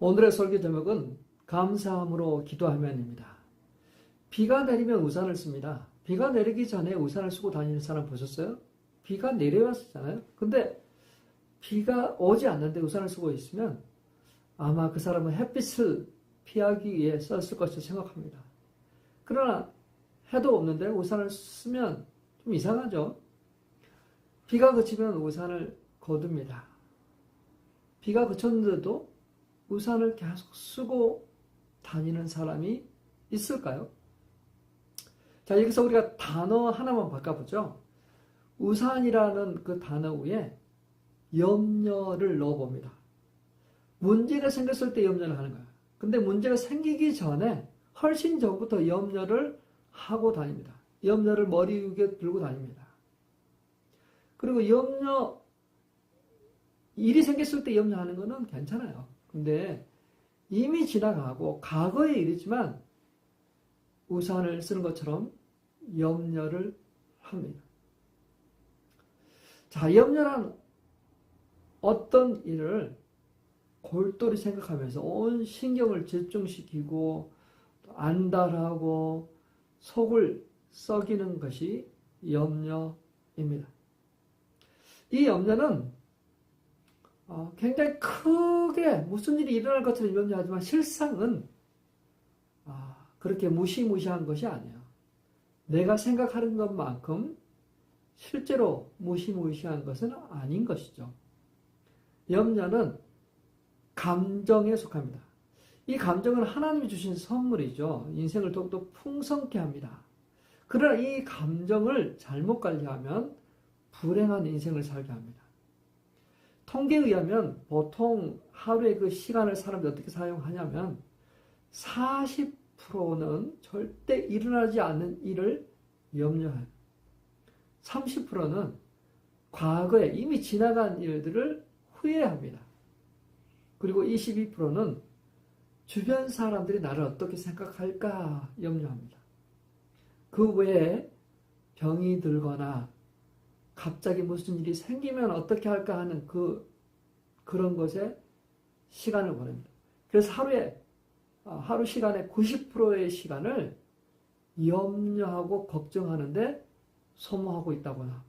오늘의 설교 제목은 감사함으로 기도하면입니다. 비가 내리면 우산을 씁니다. 비가 내리기 전에 우산을 쓰고 다니는 사람 보셨어요? 비가 내려왔잖아요. 근데 비가 오지 않는데 우산을 쓰고 있으면 아마 그 사람은 햇빛을 피하기 위해 썼을 것이라 생각합니다. 그러나 해도 없는데 우산을 쓰면 좀 이상하죠? 비가 그치면 우산을 거둡니다. 비가 그쳤는데도 우산을 계속 쓰고 다니는 사람이 있을까요? 자, 여기서 우리가 단어 하나만 바꿔보죠. 우산이라는 그 단어 위에 염려를 넣어봅니다. 문제가 생겼을 때 염려를 하는 거야. 근데 문제가 생기기 전에 훨씬 전부터 염려를 하고 다닙니다. 염려를 머리 위에 들고 다닙니다. 그리고 일이 생겼을 때 염려하는 거는 괜찮아요. 근데 이미 지나가고 과거의 일이지만 우산을 쓰는 것처럼 염려를 합니다. 자, 염려란 어떤 일을 골똘히 생각하면서 온 신경을 집중시키고 안달하고 속을 썩이는 것이 염려입니다. 이 염려는 굉장히 크게 무슨 일이 일어날 것처럼 염려하지만 실상은 그렇게 무시무시한 것이 아니에요. 내가 생각하는 것만큼 실제로 무시무시한 것은 아닌 것이죠. 염려는 감정에 속합니다. 이 감정은 하나님이 주신 선물이죠. 인생을 더욱더 풍성케 합니다. 그러나 이 감정을 잘못 관리하면 불행한 인생을 살게 합니다. 통계에 의하면 보통 하루에 그 시간을 사람들이 어떻게 사용하냐면 40%는 절대 일어나지 않는 일을 염려해요. 30%는 과거에 이미 지나간 일들을 후회합니다. 그리고 22%는 주변 사람들이 나를 어떻게 생각할까 염려합니다. 그 외에 병이 들거나 갑자기 무슨 일이 생기면 어떻게 할까 하는 그런 것에 시간을 보냅니다. 그래서 하루 시간의 90%의 시간을 염려하고 걱정하는데 소모하고 있다고 합니다.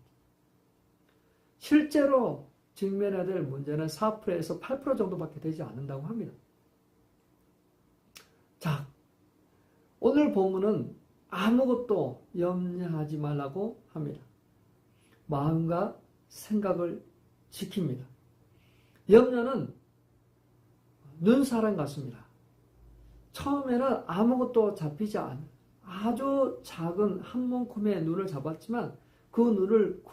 실제로 직면해야 될 문제는 4%에서 8% 정도밖에 되지 않는다고 합니다. 자, 오늘 본문은 아무것도 염려하지 말라고 합니다. 마음과 생각을 지킵니다. 염려는 눈사람 같습니다. 처음에는 아무것도 잡히지 않은 아주 작은 한 몸큼의 눈을 잡았지만 그 눈을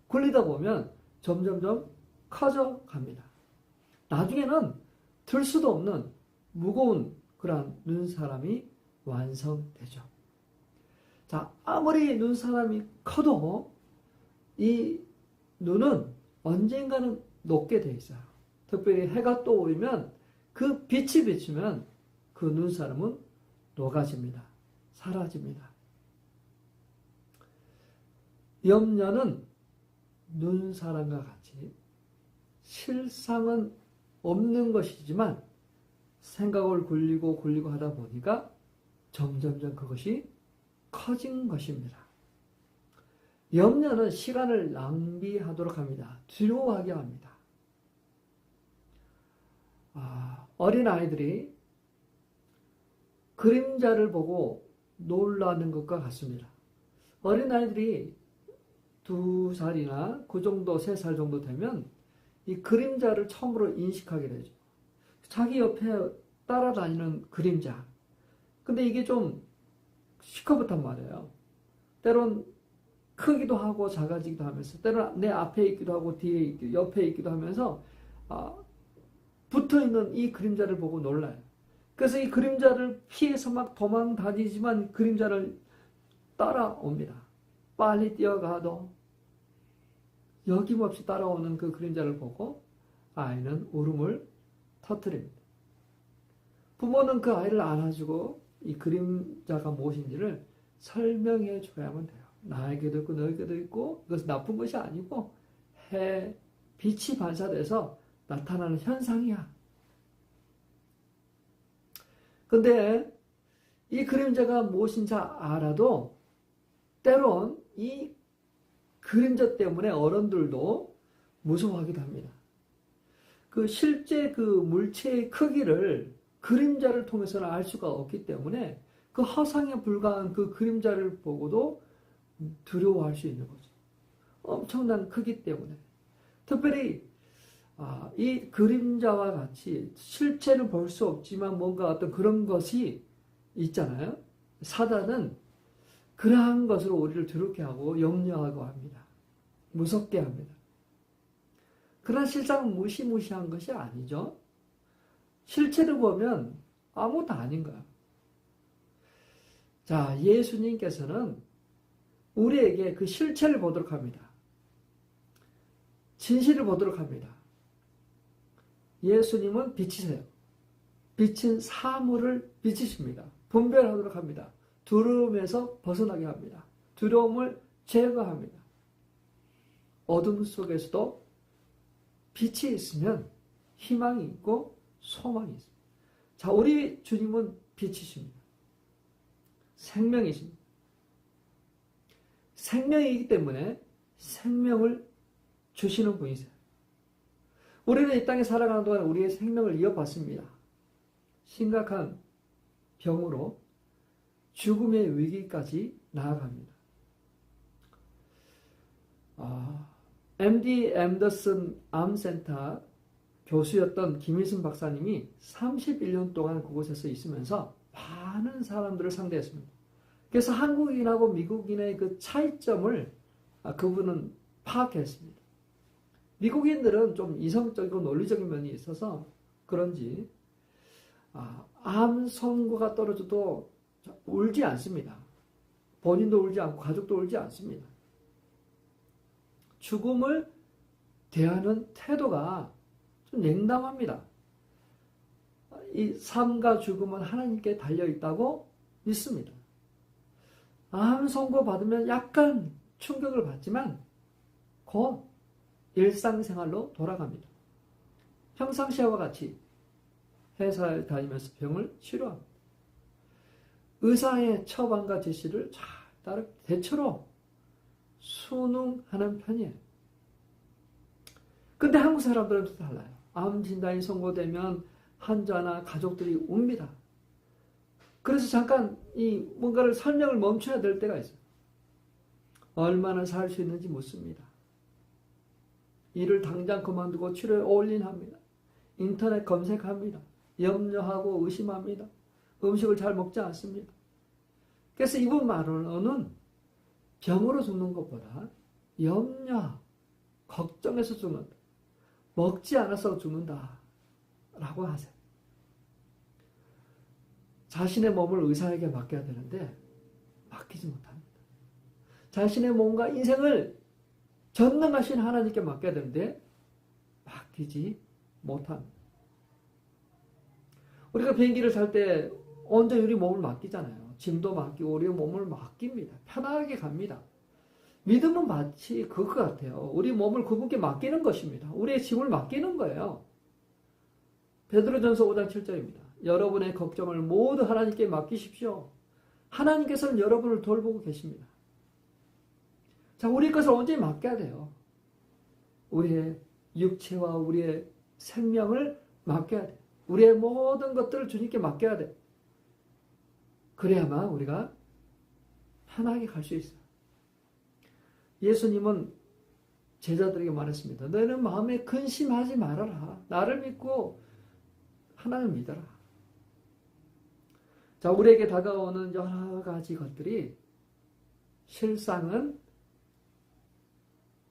굴리다 보면 점점점 커져 갑니다. 나중에는 들 수도 없는 무거운 그러한 눈사람이 완성되죠. 자, 아무리 눈사람이 커도 이 눈은 언젠가는 녹게 돼 있어요. 특별히 해가 떠오르면 그 빛이 비치면 그 눈사람은 녹아집니다. 사라집니다. 염려는 눈사람과 같이 실상은 없는 것이지만 생각을 굴리고 하다 보니까 점점점 그것이 커진 것입니다. 염려는 시간을 낭비하도록 합니다. 두려워하게 합니다. 어린아이들이 그림자를 보고 놀라는 것과 같습니다. 어린아이들이 2살이나 그 정도 3살 정도 되면 이 그림자를 처음으로 인식하게 되죠. 자기 옆에 따라다니는 그림자. 근데 이게 좀 시커멓단 말이에요. 때론 크기도 하고 작아지기도 하면서 때론 내 앞에 있기도 하고 뒤에 있기도 옆에 있기도 하면서 붙어있는 이 그림자를 보고 놀라요. 그래서 이 그림자를 피해서 막 도망 다니지만 그림자를 따라옵니다. 빨리 뛰어가도 여김없이 따라오는 그 그림자를 보고 아이는 울음을 터뜨립니다. 부모는 그 아이를 안아주고 이 그림자가 무엇인지를 설명해 줘야만 돼요. 나에게도 있고 너에게도 있고 이것은 나쁜 것이 아니고 빛이 반사돼서 나타나는 현상이야. 근데 이 그림자가 무엇인지 알아도 때론 이 그림자 때문에 어른들도 무서워하기도 합니다. 그 실제 그 물체의 크기를 그림자를 통해서는 알 수가 없기 때문에 그 허상에 불과한 그 그림자를 보고도 두려워할 수 있는 거죠. 엄청난 크기 때문에. 특별히 이 그림자와 같이 실체는 볼 수 없지만 뭔가 어떤 그런 것이 있잖아요. 사단은 그러한 것으로 우리를 두렵게 하고 염려하고 합니다. 무섭게 합니다. 그러나 실상 무시무시한 것이 아니죠. 실체를 보면 아무것도 아닌 거야. 자, 예수님께서는 우리에게 그 실체를 보도록 합니다. 진실을 보도록 합니다. 예수님은 빛이세요. 빛은 사물을 비치십니다. 분별하도록 합니다. 두려움에서 벗어나게 합니다. 두려움을 제거합니다. 어둠 속에서도 빛이 있으면 희망이 있고 소망이 있습니다. 자, 우리 주님은 빛이십니다. 생명이십니다. 생명이기 때문에 생명을 주시는 분이세요. 우리는 이 땅에 살아가는 동안 우리의 생명을 이어받습니다. 심각한 병으로 죽음의 위기까지 나아갑니다. MD 앤더슨 암센터 교수였던 김일순 박사님이 31년 동안 그곳에서 있으면서 많은 사람들을 상대했습니다. 그래서 한국인하고 미국인의 그 차이점을 그분은 파악했습니다. 미국인들은 좀 이성적이고 논리적인 면이 있어서 그런지 암 선고가 떨어져도 울지 않습니다. 본인도 울지 않고 가족도 울지 않습니다. 죽음을 대하는 태도가 좀 냉담합니다. 이 삶과 죽음은 하나님께 달려있다고 믿습니다. 암 선고 받으면 약간 충격을 받지만 곧 일상생활로 돌아갑니다. 평상시와 같이 회사에 다니면서 병을 치료합니다. 의사의 처방과 지시를 잘 따르 대체로 순응하는 편이에요. 근데 한국 사람들은 좀 달라요. 암 진단이 선고되면 환자나 가족들이 웁니다. 그래서 잠깐 이 뭔가를 설명을 멈춰야 될 때가 있어요. 얼마나 살 수 있는지 묻습니다. 일을 당장 그만두고 치료에 올인합니다. 인터넷 검색합니다. 염려하고 의심합니다. 음식을 잘 먹지 않습니다. 그래서 이분 말로는 병으로 죽는 것보다 염려, 걱정해서 죽는다. 먹지 않아서 죽는다. 라고 하세요. 자신의 몸을 의사에게 맡겨야 되는데 맡기지 못합니다. 자신의 몸과 인생을 전능하신 하나님께 맡겨야 되는데 맡기지 못합니다. 우리가 비행기를 탈 때 온전히 우리 몸을 맡기잖아요. 짐도 맡기고 우리 몸을 맡깁니다. 편하게 갑니다. 믿음은 마치 그것 같아요. 우리 몸을 그분께 맡기는 것입니다. 우리의 짐을 맡기는 거예요. 베드로전서 5장 7절입니다. 여러분의 걱정을 모두 하나님께 맡기십시오. 하나님께서는 여러분을 돌보고 계십니다. 자, 우리 것을 온전히 맡겨야 돼요. 우리의 육체와 우리의 생명을 맡겨야 돼요. 우리의 모든 것들을 주님께 맡겨야 돼요. 그래야만 우리가 편하게 갈 수 있어요. 예수님은 제자들에게 말했습니다. 너희는 마음에 근심하지 말아라. 나를 믿고 하나님을 믿어라. 자, 우리에게 다가오는 여러 가지 것들이 실상은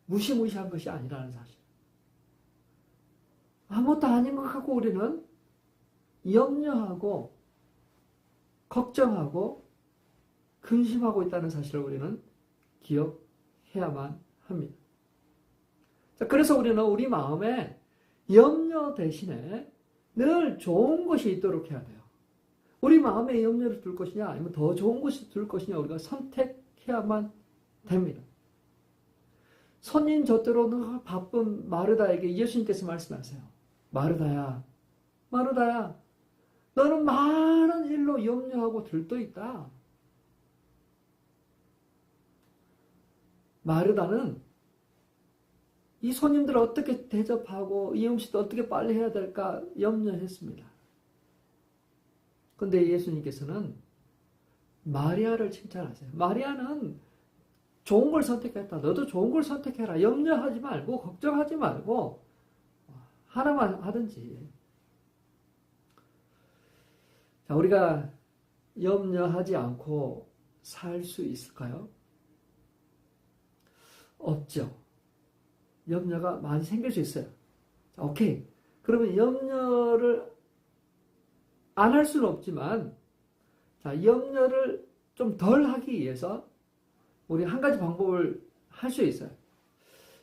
무시무시한 것이 아니라는 사실. 아무것도 아닌 것 같고 우리는 염려하고 걱정하고 근심하고 있다는 사실을 우리는 기억해야만 합니다. 자, 그래서 우리는 우리 마음에 염려 대신에 늘 좋은 것이 있도록 해야 돼요. 우리 마음에 염려를 둘 것이냐 아니면 더 좋은 것을 둘 것이냐 우리가 선택해야만 됩니다. 손님 젖대로 바쁜 마르다에게 예수님께서 말씀하세요. 마르다야, 마르다야, 너는 많은 일로 염려하고 들떠 있다. 마르다는 이 손님들을 어떻게 대접하고 이 음식도 어떻게 빨리 해야 될까 염려했습니다. 근데 예수님께서는 마리아를 칭찬하세요. 마리아는 좋은 걸 선택했다. 너도 좋은 걸 선택해라. 염려하지 말고 걱정하지 말고 하나만 하든지. 자, 우리가 염려하지 않고 살 수 있을까요? 없죠. 염려가 많이 생길 수 있어요. 자, 오케이. 그러면 염려를 안 할 수는 없지만, 자, 염려를 좀 덜 하기 위해서 우리 한 가지 방법을 할 수 있어요.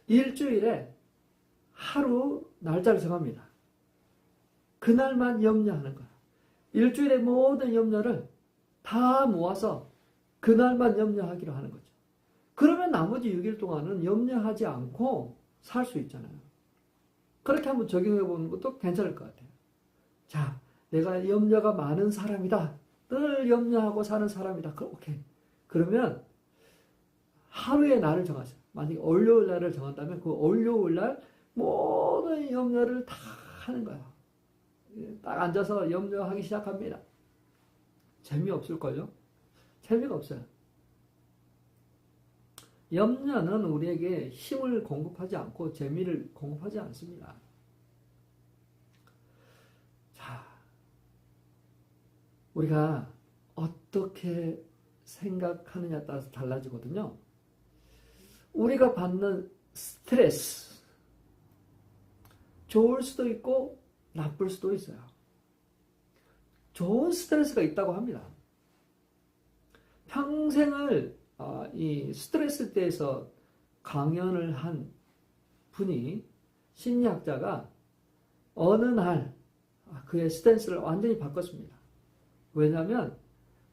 일주일에 하루 날짜를 정합니다. 그날만 염려하는 거야. 일주일의 모든 염려를 다 모아서 그날만 염려하기로 하는 거죠. 그러면 나머지 6일 동안은 염려하지 않고 살 수 있잖아요. 그렇게 한번 적용해 보는 것도 괜찮을 것 같아요. 자, 내가 염려가 많은 사람이다. 늘 염려하고 사는 사람이다. 오케이. 그러면 하루의 날을 정하세요. 만약에 월요일 날을 정한다면 그 월요일 날 모든 염려를 다 하는 거야. 딱 앉아서 염려하기 시작합니다. 재미없을걸요? 재미가 없어요. 염려는 우리에게 힘을 공급하지 않고 재미를 공급하지 않습니다. 자, 우리가 어떻게 생각하느냐에 따라서 달라지거든요. 우리가 받는 스트레스, 좋을 수도 있고 나쁠 수도 있어요. 좋은 스트레스가 있다고 합니다. 평생을 이 스트레스에 대해서 강연을 한 분이, 심리학자가 어느 날 그의 스탠스를 완전히 바꿨습니다. 왜냐하면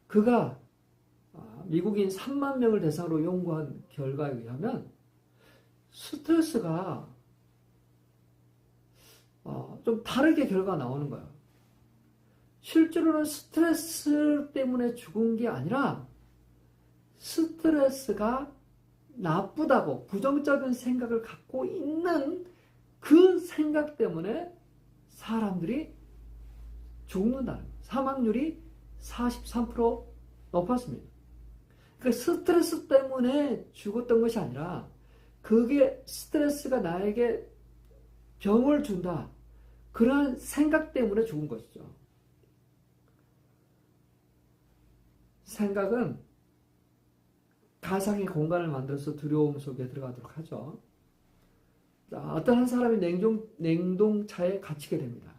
그가 미국인 3만 명을 대상으로 연구한 결과에 의하면 스트레스가 좀 다르게 결과가 나오는 거예요. 실제로는 스트레스 때문에 죽은 게 아니라 스트레스가 나쁘다고 부정적인 생각을 갖고 있는 그 생각 때문에 사람들이 죽는다는 거예요. 사망률이 43% 높았습니다. 그러니까 스트레스 때문에 죽었던 것이 아니라 그게 스트레스가 나에게 병을 준다. 그러한 생각 때문에 죽은 것이죠. 생각은 가상의 공간을 만들어서 두려움 속에 들어가도록 하죠. 자, 어떤 한 사람이 냉동차에 갇히게 됩니다.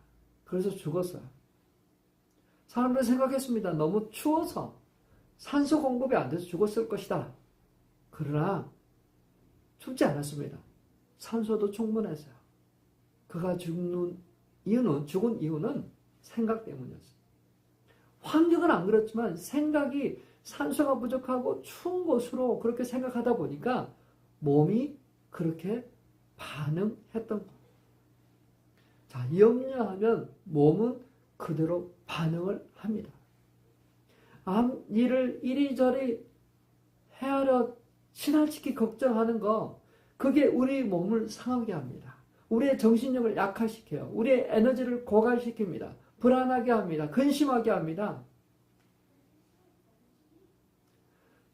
그래서 죽었어요. 사람들은 생각했습니다. 너무 추워서 산소 공급이 안 돼서 죽었을 것이다. 그러나 죽지 않았습니다. 산소도 충분했어요. 그가 죽은 이유는 생각 때문이었어요. 환경은 안 그렇지만 생각이 산소가 부족하고 추운 곳으로 그렇게 생각하다 보니까 몸이 그렇게 반응했던 거예요. 자, 염려하면 몸은 그대로 반응을 합니다. 일을 이리저리 헤아려 지나치게 걱정하는 거, 그게 우리 몸을 상하게 합니다. 우리의 정신력을 약화시켜요. 우리의 에너지를 고갈시킵니다. 불안하게 합니다. 근심하게 합니다.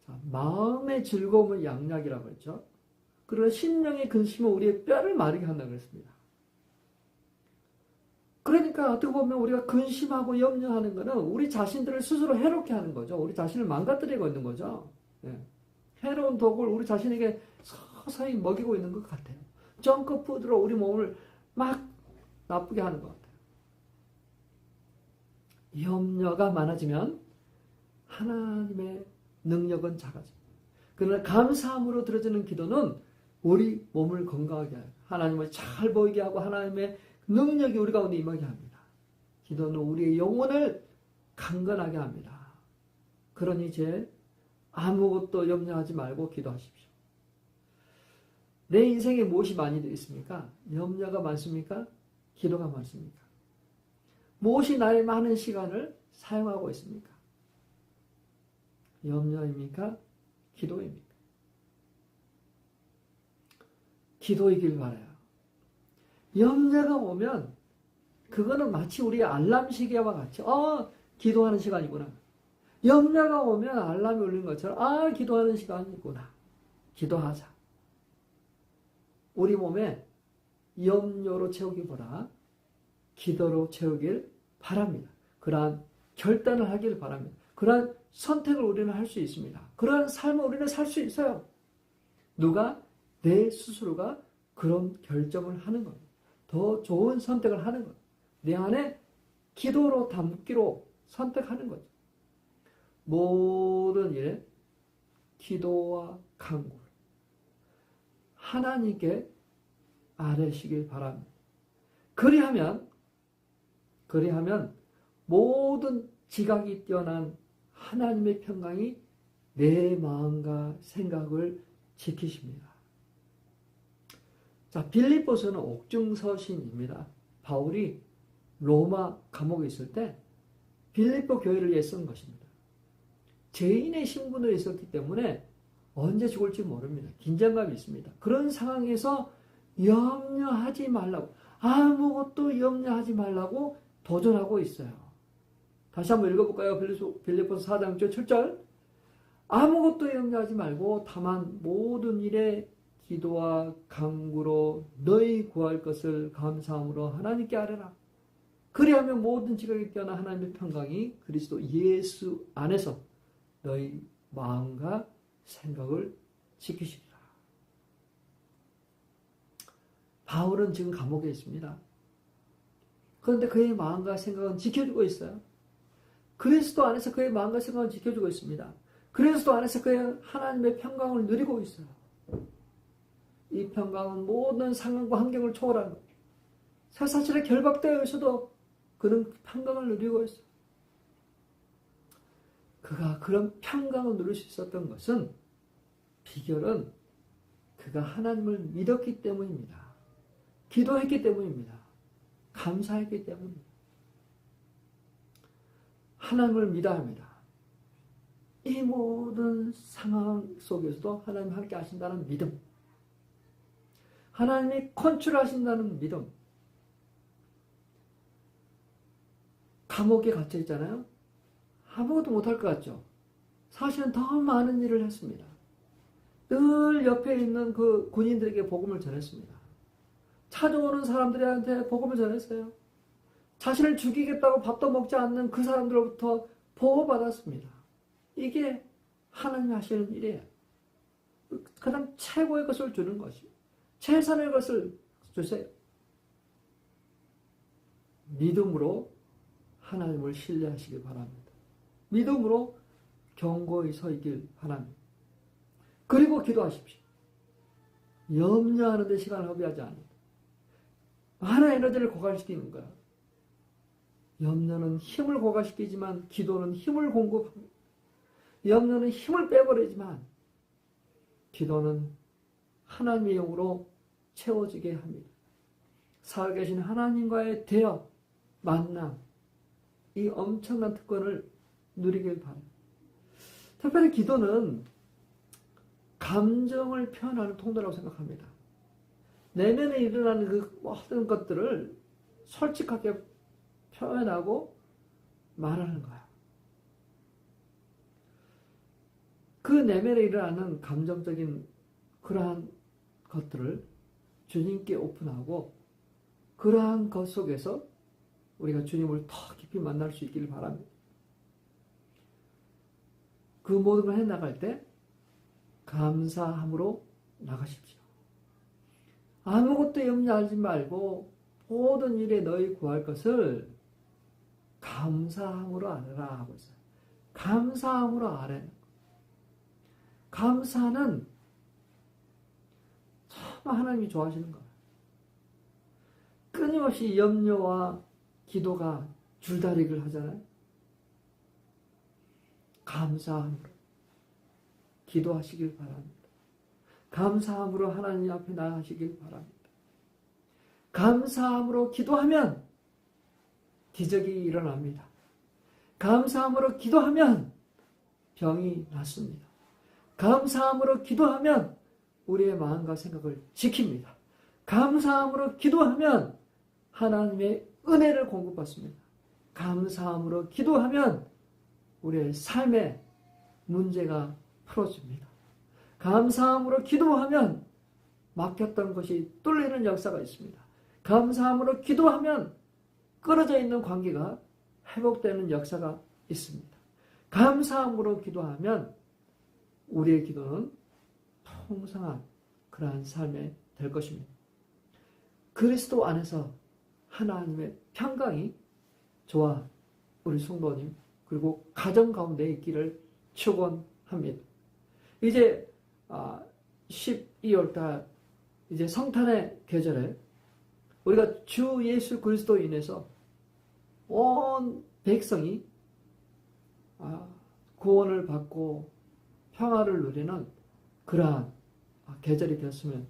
자, 마음의 즐거움은 양약이라고 했죠. 그러나 심령의 근심은 우리의 뼈를 마르게 한다고 했습니다. 그러니까 어떻게 보면 우리가 근심하고 염려하는 것은 우리 자신들을 스스로 해롭게 하는 거죠. 우리 자신을 망가뜨리고 있는 거죠. 네. 해로운 독을 우리 자신에게 서서히 먹이고 있는 것 같아요. 정크푸드로 우리 몸을 막 나쁘게 하는 것 같아요. 염려가 많아지면 하나님의 능력은 작아집니다. 그러나 감사함으로 들어지는 기도는 우리 몸을 건강하게 하고 하나님을 잘 보이게 하고 하나님의 능력이 우리 가운데 임하게 합니다. 기도는 우리의 영혼을 강건하게 합니다. 그러니 이제 아무것도 염려하지 말고 기도하십시오. 내 인생에 무엇이 많이 있습니까? 염려가 많습니까? 기도가 많습니까? 무엇이 나의 많은 시간을 사용하고 있습니까? 염려입니까? 기도입니까? 기도이길 바라요. 염려가 오면 그거는 마치 우리 알람 시계와 같이 기도하는 시간이구나. 염려가 오면 알람이 울린 것처럼 기도하는 시간이구나. 기도하자. 우리 몸에 염려로 채우기보다 기도로 채우길 바랍니다. 그러한 결단을 하길 바랍니다. 그러한 선택을 우리는 할 수 있습니다. 그러한 삶을 우리는 살 수 있어요. 누가? 내 스스로가 그런 결정을 하는 겁니다. 더 좋은 선택을 하는 것. 내 안에 기도로 담기로 선택하는 거죠. 모든 일에 기도와 간구를 하나님께 아뢰시길 바랍니다. 그리하면 모든 지각이 뛰어난 하나님의 평강이 내 마음과 생각을 지키십니다. 자, 빌립보서는 옥중서신입니다. 바울이 로마 감옥에 있을 때 빌립보 교회를 위해 쓴 것입니다. 죄인의 신분으로 있었기 때문에 언제 죽을지 모릅니다. 긴장감이 있습니다. 그런 상황에서 염려하지 말라고, 아무것도 염려하지 말라고 도전하고 있어요. 다시 한번 읽어볼까요? 빌립보서 4장 7절. 아무것도 염려하지 말고 다만 모든 일에 기도와 간구로 너희 구할 것을 감사함으로 하나님께 아뢰라. 그리하면 모든 지각이 뛰어난 하나님의 평강이 그리스도 예수 안에서 너희 마음과 생각을 지키시리라. 바울은 지금 감옥에 있습니다. 그런데 그의 마음과 생각은 지켜주고 있어요. 그리스도 안에서 그의 마음과 생각을 지켜주고 있습니다. 그리스도 안에서 그의 하나님의 평강을 누리고 있어요. 이 평강은 모든 상황과 환경을 초월하는 거예요. 사실에 결박되어 있어도 그는 평강을 누리고 있어요. 그가 그런 평강을 누릴 수 있었던 것은 비결은 그가 하나님을 믿었기 때문입니다. 기도했기 때문입니다. 감사했기 때문입니다. 하나님을 믿어야 합니다. 이 모든 상황 속에서도 하나님 함께 하신다는 믿음, 하나님이 컨트롤하신다는 믿음. 감옥에 갇혀 있잖아요. 아무것도 못할 것 같죠. 사실은 더 많은 일을 했습니다. 늘 옆에 있는 그 군인들에게 복음을 전했습니다. 찾아오는 사람들한테 복음을 전했어요. 자신을 죽이겠다고 밥도 먹지 않는 그 사람들로부터 보호받았습니다. 이게 하나님이 하시는 일이에요. 그다음 최고의 것을 주는 것이요. 최선의 것을 주세요. 믿음으로 하나님을 신뢰하시길 바랍니다. 믿음으로 견고히 서 있길 바랍니다. 그리고 기도하십시오. 염려하는 데 시간을 허비하지 않습니다. 많은 에너지를 고갈시키는 거야. 염려는 힘을 고갈시키지만 기도는 힘을 공급합니다. 염려는 힘을 빼버리지만 기도는 하나님의 영으로 채워지게 합니다. 살아계신 하나님과의 대화, 만남, 이 엄청난 특권을 누리길 바랍니다. 특별히 기도는 감정을 표현하는 통로라고 생각합니다. 내면에 일어나는 그 모든 것들을 솔직하게 표현하고 말하는 거야. 그 내면에 일어나는 감정적인 그러한 것들을 주님께 오픈하고 그러한 것 속에서 우리가 주님을 더 깊이 만날 수 있기를 바랍니다. 그 모든 걸 해나갈 때 감사함으로 나가십시오. 아무것도 염려하지 말고 모든 일에 너희 구할 것을 감사함으로 아뢰라 하고 있어요. 감사함으로 아뢰는 것. 감사는 참 하나님이 좋아하시는 거예요. 끊임없이 염려와 기도가 줄다리기를 하잖아요. 감사함으로 기도하시길 바랍니다. 감사함으로 하나님 앞에 나가시길 바랍니다. 감사함으로 기도하면 기적이 일어납니다. 감사함으로 기도하면 병이 낫습니다. 감사함으로 기도하면 우리의 마음과 생각을 지킵니다. 감사함으로 기도하면 하나님의 은혜를 공급받습니다. 감사함으로 기도하면 우리의 삶의 문제가 풀어집니다. 감사함으로 기도하면 막혔던 것이 뚫리는 역사가 있습니다. 감사함으로 기도하면 끊어져 있는 관계가 회복되는 역사가 있습니다. 감사함으로 기도하면 우리의 기도는 풍성한 그러한 삶이 될 것입니다. 그리스도 안에서 하나님의 평강이 저와 우리 성도님 그리고 가정 가운데 있기를 축원합니다. 이제 12월달 이제 성탄의 계절에 우리가 주 예수 그리스도로 인해서 온 백성이 구원을 받고 평화를 누리는 그러한 계절이 되었으면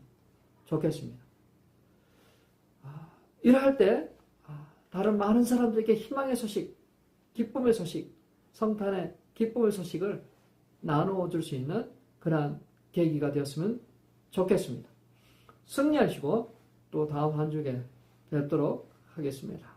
좋겠습니다. 이러할 때 다른 많은 사람들에게 희망의 소식, 기쁨의 소식, 성탄의 기쁨의 소식을 나누어 줄 수 있는 그러한 계기가 되었으면 좋겠습니다. 승리하시고 또 다음 한 주에 뵙도록 하겠습니다.